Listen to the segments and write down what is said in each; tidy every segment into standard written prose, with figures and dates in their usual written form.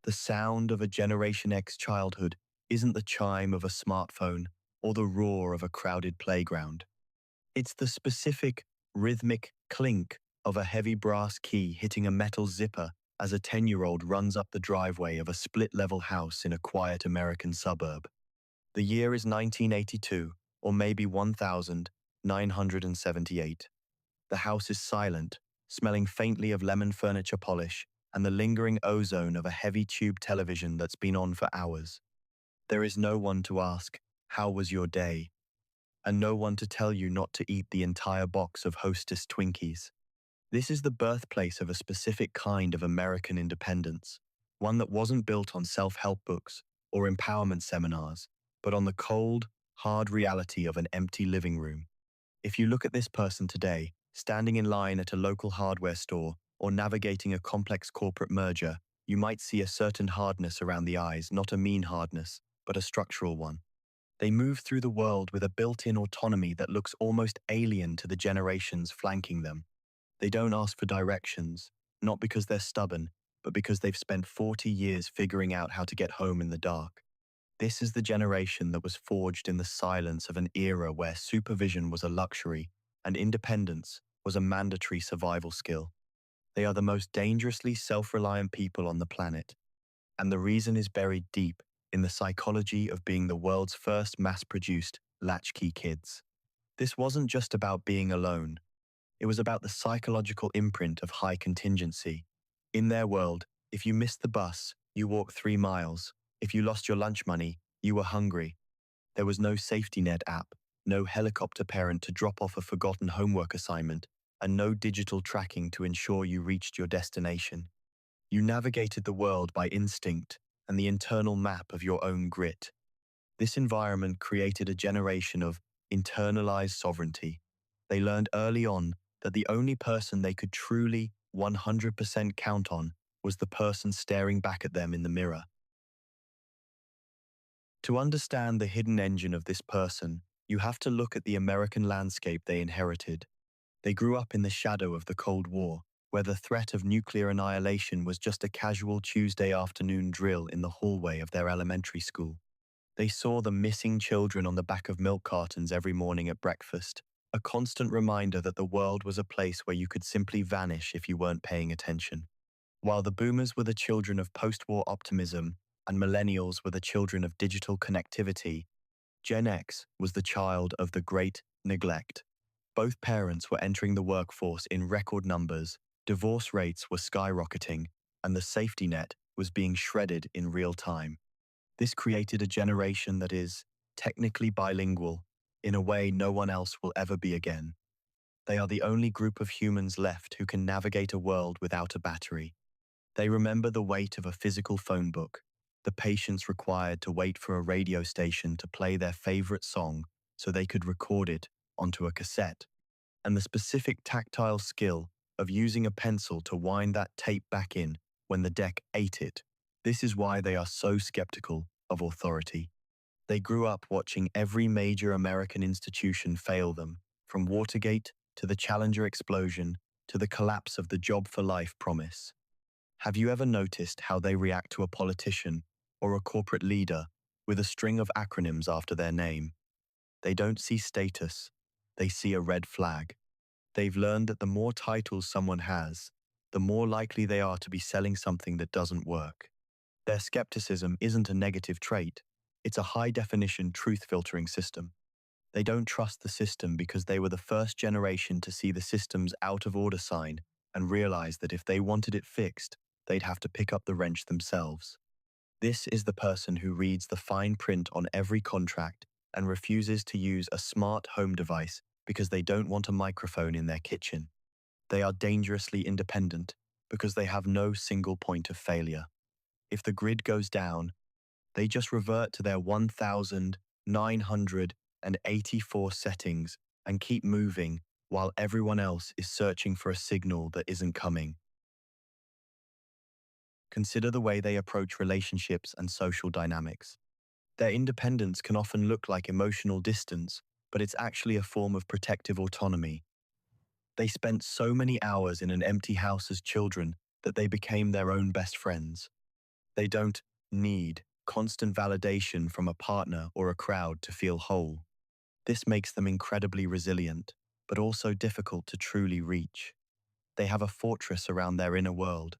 The sound of a Generation X childhood isn't the chime of a smartphone or the roar of a crowded playground. It's the specific, rhythmic clink of a heavy brass key hitting a metal zipper as a 10-year-old runs up the driveway of a split-level house in a quiet American suburb. The year is 1982, or maybe 1978. The house is silent, smelling faintly of lemon furniture polish and the lingering ozone of a heavy tube television that's been on for hours. There is no one to ask, "How was your day?" and no one to tell you not to eat the entire box of Hostess Twinkies. This is the birthplace of a specific kind of American independence, one that wasn't built on self-help books or empowerment seminars, but on the cold, hard reality of an empty living room. If you look at this person today, standing in line at a local hardware store or navigating a complex corporate merger, you might see a certain hardness around the eyes, not a mean hardness, but a structural one. They move through the world with a built-in autonomy that looks almost alien to the generations flanking them. They don't ask for directions, not because they're stubborn, but because they've spent 40 years figuring out how to get home in the dark. This is the generation that was forged in the silence of an era where supervision was a luxury and independence was a mandatory survival skill. They are the most dangerously self-reliant people on the planet, and the reason is buried deep in the psychology of being the world's first mass-produced latchkey kids. This wasn't just about being alone. It was about the psychological imprint of high contingency. In their world, if you missed the bus, you walked 3 miles. If you lost your lunch money, you were hungry. There was no safety net app, no helicopter parent to drop off a forgotten homework assignment, and no digital tracking to ensure you reached your destination. You navigated the world by instinct and the internal map of your own grit. This environment created a generation of internalized sovereignty. They learned early on that the only person they could truly 100% count on was the person staring back at them in the mirror. To understand the hidden engine of this person, you have to look at the American landscape they inherited. They grew up in the shadow of the Cold War, where the threat of nuclear annihilation was just a casual Tuesday afternoon drill in the hallway of their elementary school. They saw the missing children on the back of milk cartons every morning at breakfast, a constant reminder that the world was a place where you could simply vanish if you weren't paying attention. While the boomers were the children of post-war optimism and millennials were the children of digital connectivity, Gen X was the child of the great neglect. Both parents were entering the workforce in record numbers, divorce rates were skyrocketing, and the safety net was being shredded in real time. This created a generation that is technically bilingual, in a way no one else will ever be again. They are the only group of humans left who can navigate a world without a battery. They remember the weight of a physical phone book, the patience required to wait for a radio station to play their favorite song so they could record it onto a cassette, and the specific tactile skill of using a pencil to wind that tape back in when the deck ate it. This is why they are so skeptical of authority. They grew up watching every major American institution fail them, from Watergate to the Challenger explosion to the collapse of the Job for Life promise. Have you ever noticed how they react to a politician or a corporate leader with a string of acronyms after their name? They don't see status, they see a red flag. They've learned that the more titles someone has, the more likely they are to be selling something that doesn't work. Their skepticism isn't a negative trait. It's a high-definition truth-filtering system. They don't trust the system because they were the first generation to see the system's out-of-order sign and realize that if they wanted it fixed, they'd have to pick up the wrench themselves. This is the person who reads the fine print on every contract and refuses to use a smart home device because they don't want a microphone in their kitchen. They are dangerously independent because they have no single point of failure. If the grid goes down, they just revert to their 1,984 settings and keep moving while everyone else is searching for a signal that isn't coming. Consider the way they approach relationships and social dynamics. Their independence can often look like emotional distance, but it's actually a form of protective autonomy. They spent so many hours in an empty house as children that they became their own best friends. They don't need constant validation from a partner or a crowd to feel whole. This makes them incredibly resilient, but also difficult to truly reach. They have a fortress around their inner world,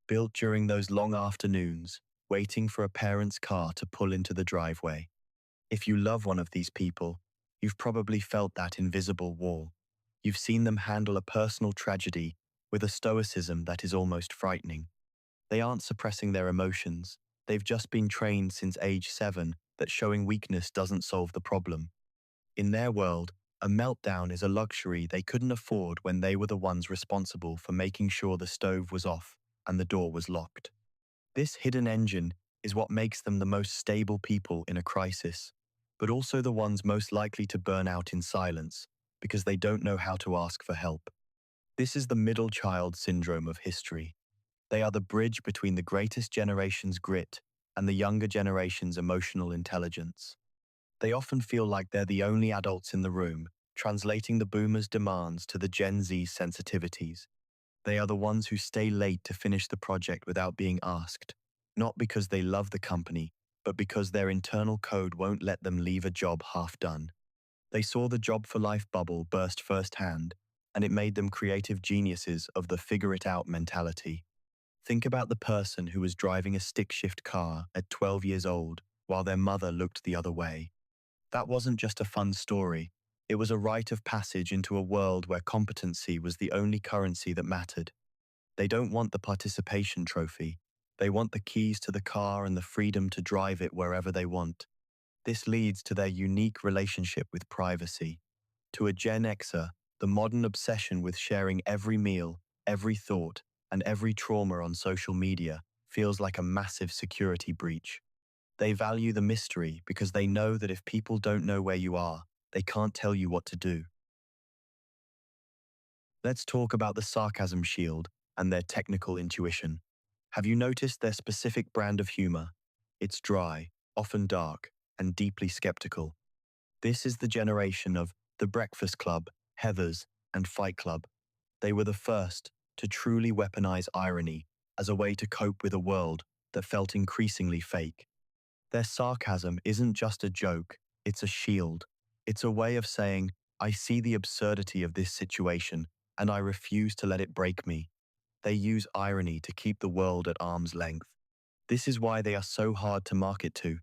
built during those long afternoons, waiting for a parent's car to pull into the driveway. If you love one of these people, you've probably felt that invisible wall. You've seen them handle a personal tragedy with a stoicism that is almost frightening. They aren't suppressing their emotions. They've just been trained since age 7 that showing weakness doesn't solve the problem. In their world, a meltdown is a luxury they couldn't afford when they were the ones responsible for making sure the stove was off and the door was locked. This hidden engine is what makes them the most stable people in a crisis, but also the ones most likely to burn out in silence because they don't know how to ask for help. This is the middle child syndrome of history. They are the bridge between the greatest generation's grit and the younger generation's emotional intelligence. They often feel like they're the only adults in the room, translating the boomers' demands to the Gen Z's sensitivities. They are the ones who stay late to finish the project without being asked, not because they love the company, but because their internal code won't let them leave a job half done. They saw the job for life bubble burst firsthand, and it made them creative geniuses of the figure it out mentality. Think about the person who was driving a stick shift car at 12 years old while their mother looked the other way. That wasn't just a fun story. It was a rite of passage into a world where competency was the only currency that mattered. They don't want the participation trophy. They want the keys to the car and the freedom to drive it wherever they want. This leads to their unique relationship with privacy. To a Gen Xer, the modern obsession with sharing every meal, every thought, and every trauma on social media feels like a massive security breach. They value the mystery because they know that if people don't know where you are, they can't tell you what to do. Let's talk about the sarcasm shield and their technical intuition. Have you noticed their specific brand of humor? It's dry, often dark, and deeply skeptical. This is the generation of The Breakfast Club, Heathers, and Fight Club. They were the first to truly weaponize irony as a way to cope with a world that felt increasingly fake. Their sarcasm isn't just a joke, it's a shield. It's a way of saying, I see the absurdity of this situation, and I refuse to let it break me. They use irony to keep the world at arm's length. This is why they are so hard to market to.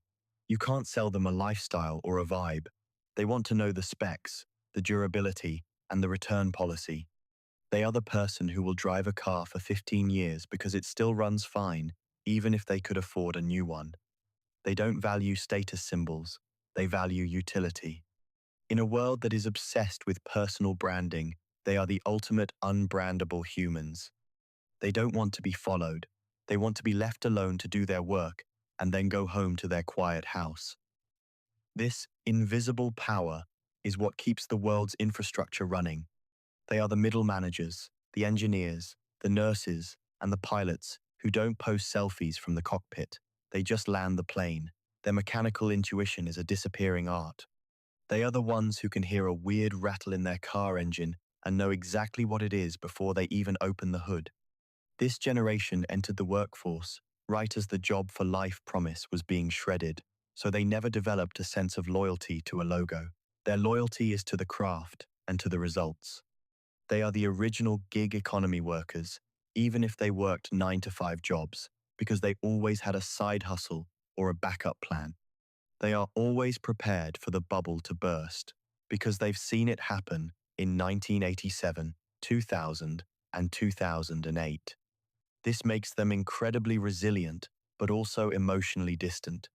You can't sell them a lifestyle or a vibe. They want to know the specs, the durability, and the return policy. They are the person who will drive a car for 15 years because it still runs fine, even if they could afford a new one. They don't value status symbols, they value utility. In a world that is obsessed with personal branding, they are the ultimate unbrandable humans. They don't want to be followed. They want to be left alone to do their work and then go home to their quiet house. This invisible power is what keeps the world's infrastructure running. They are the middle managers, the engineers, the nurses, and the pilots who don't post selfies from the cockpit. They just land the plane. Their mechanical intuition is a disappearing art. They are the ones who can hear a weird rattle in their car engine and know exactly what it is before they even open the hood. This generation entered the workforce right as the job for life promise was being shredded, so they never developed a sense of loyalty to a logo. Their loyalty is to the craft and to the results. They are the original gig economy workers, even if they worked 9-to-5 jobs, because they always had a side hustle or a backup plan. They are always prepared for the bubble to burst, because they've seen it happen in 1987, 2000, and 2008. This makes them incredibly resilient, but also emotionally distant.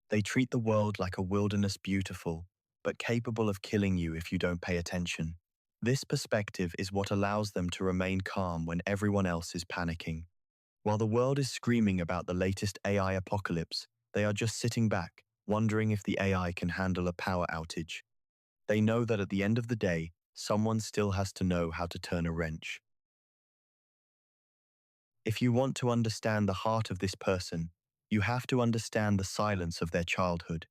They treat the world like a wilderness beautiful, but capable of killing you if you don't pay attention. This perspective is what allows them to remain calm when everyone else is panicking. While the world is screaming about the latest AI apocalypse, they are just sitting back, wondering if the AI can handle a power outage. They know that at the end of the day, someone still has to know how to turn a wrench. If you want to understand the heart of this person, you have to understand the silence of their childhood.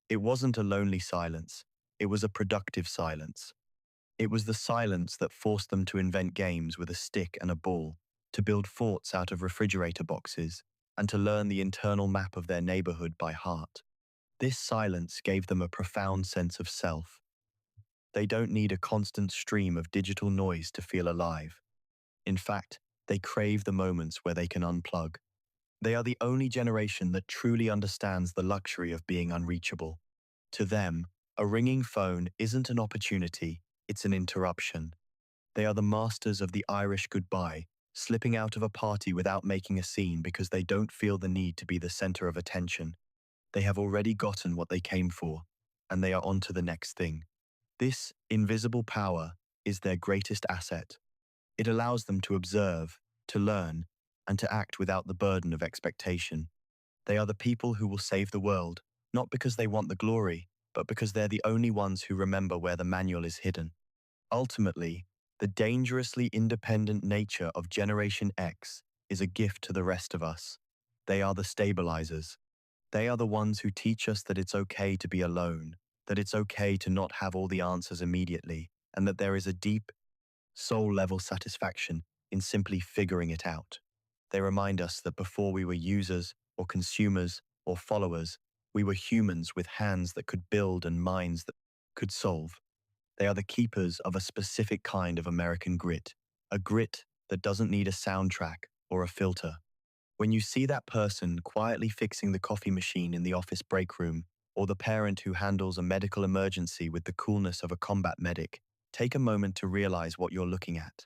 It wasn't a lonely silence, it was a productive silence. It was the silence that forced them to invent games with a stick and a ball, to build forts out of refrigerator boxes, and to learn the internal map of their neighborhood by heart. This silence gave them a profound sense of self. They don't need a constant stream of digital noise to feel alive. In fact, they crave the moments where they can unplug. They are the only generation that truly understands the luxury of being unreachable. To them, a ringing phone isn't an opportunity, it's an interruption. They are the masters of the Irish goodbye, slipping out of a party without making a scene because they don't feel the need to be the center of attention. They have already gotten what they came for, and they are on to the next thing. This invisible power is their greatest asset. It allows them to observe, to learn, and to act without the burden of expectation. They are the people who will save the world, not because they want the glory, but because they're the only ones who remember where the manual is hidden. Ultimately, the dangerously independent nature of Generation X is a gift to the rest of us. They are the stabilizers. They are the ones who teach us that it's okay to be alone, that it's okay to not have all the answers immediately, and that there is a deep, soul-level satisfaction in simply figuring it out. They remind us that before we were users or consumers or followers, we were humans with hands that could build and minds that could solve. They are the keepers of a specific kind of American grit, a grit that doesn't need a soundtrack or a filter. When you see that person quietly fixing the coffee machine in the office break room, or the parent who handles a medical emergency with the coolness of a combat medic, take a moment to realize what you're looking at.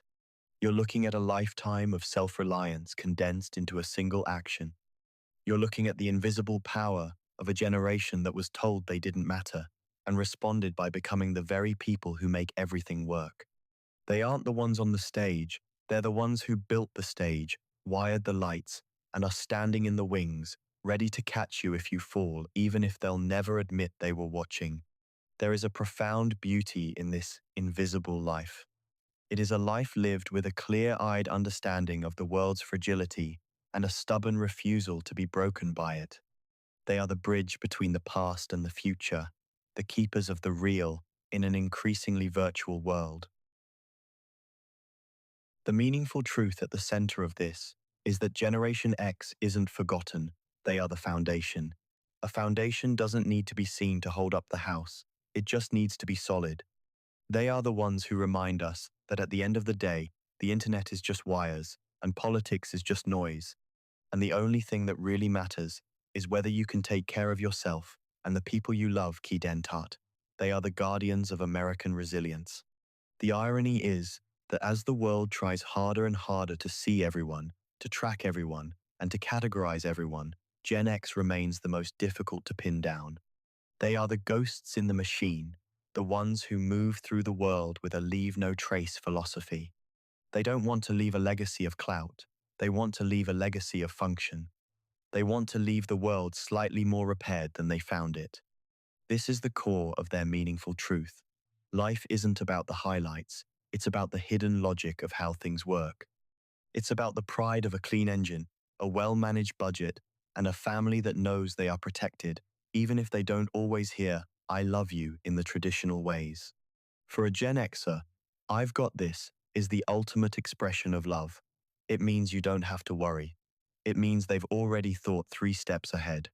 You're looking at a lifetime of self-reliance condensed into a single action. You're looking at the invisible power of a generation that was told they didn't matter and responded by becoming the very people who make everything work. They aren't the ones on the stage, they're the ones who built the stage, wired the lights, and are standing in the wings, ready to catch you if you fall, even if they'll never admit they were watching. There is a profound beauty in this invisible life. It is a life lived with a clear-eyed understanding of the world's fragility and a stubborn refusal to be broken by it. They are the bridge between the past and the future, the keepers of the real in an increasingly virtual world. The meaningful truth at the center of this is that Generation X isn't forgotten, they are the foundation. A foundation doesn't need to be seen to hold up the house, it just needs to be solid. They are the ones who remind us that at the end of the day, the internet is just wires, and politics is just noise. And the only thing that really matters is whether you can take care of yourself and the people you love, Kidentat. They are the guardians of American resilience. The irony is that as the world tries harder and harder to see everyone, to track everyone, and to categorize everyone, Gen X remains the most difficult to pin down. They are the ghosts in the machine, the ones who move through the world with a leave-no-trace philosophy. They don't want to leave a legacy of clout. They want to leave a legacy of function. They want to leave the world slightly more repaired than they found it. This is the core of their meaningful truth. Life isn't about the highlights, it's about the hidden logic of how things work. It's about the pride of a clean engine, a well-managed budget, and a family that knows they are protected, even if they don't always hear, "I love you" in the traditional ways. For a Gen Xer, "I've got this" is the ultimate expression of love. It means you don't have to worry. It means they've already thought 3 steps ahead.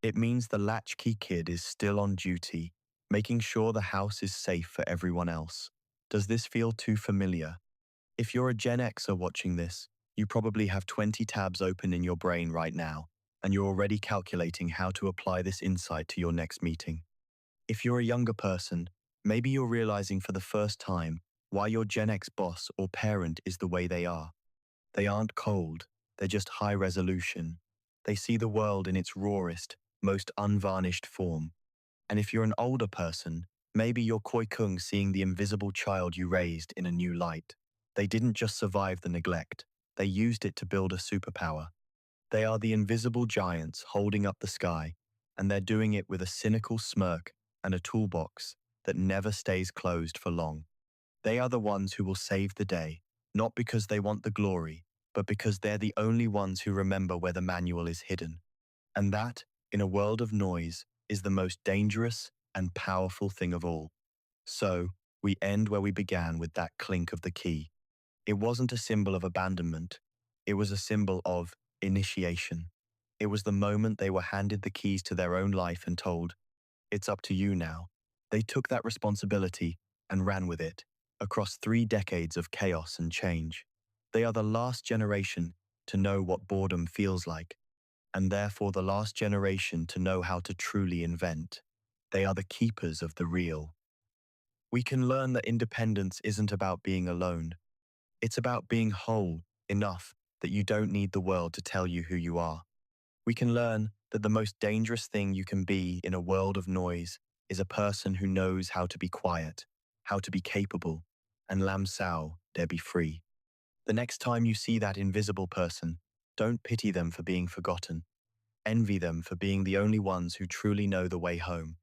It means the latchkey kid is still on duty, making sure the house is safe for everyone else. Does this feel too familiar? If you're a Gen Xer watching this, you probably have 20 tabs open in your brain right now, and you're already calculating how to apply this insight to your next meeting. If you're a younger person, maybe you're realizing for the first time why your Gen X boss or parent is the way they are. They aren't cold, they're just high resolution. They see the world in its rawest, most unvarnished form. And if you're an older person, maybe you're Koi Kung seeing the invisible child you raised in a new light. They didn't just survive the neglect, they used it to build a superpower. They are the invisible giants holding up the sky, and they're doing it with a cynical smirk and a toolbox that never stays closed for long. They are the ones who will save the day, not because they want the glory, but because they're the only ones who remember where the manual is hidden. And that, in a world of noise, is the most dangerous and powerful thing of all. So, we end where we began with that clink of the key. It wasn't a symbol of abandonment, it was a symbol of initiation. It was the moment they were handed the keys to their own life and told, "It's up to you now." They took that responsibility and ran with it, across 3 decades of chaos and change. They are the last generation to know what boredom feels like, and therefore the last generation to know how to truly invent. They are the keepers of the real. We can learn that independence isn't about being alone. It's about being whole enough that you don't need the world to tell you who you are. We can learn that the most dangerous thing you can be in a world of noise is a person who knows how to be quiet, how to be capable, and lam sao, there be free. The next time you see that invisible person, don't pity them for being forgotten. Envy them for being the only ones who truly know the way home.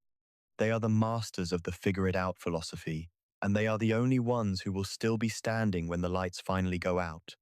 They are the masters of the figure it out philosophy, and they are the only ones who will still be standing when the lights finally go out.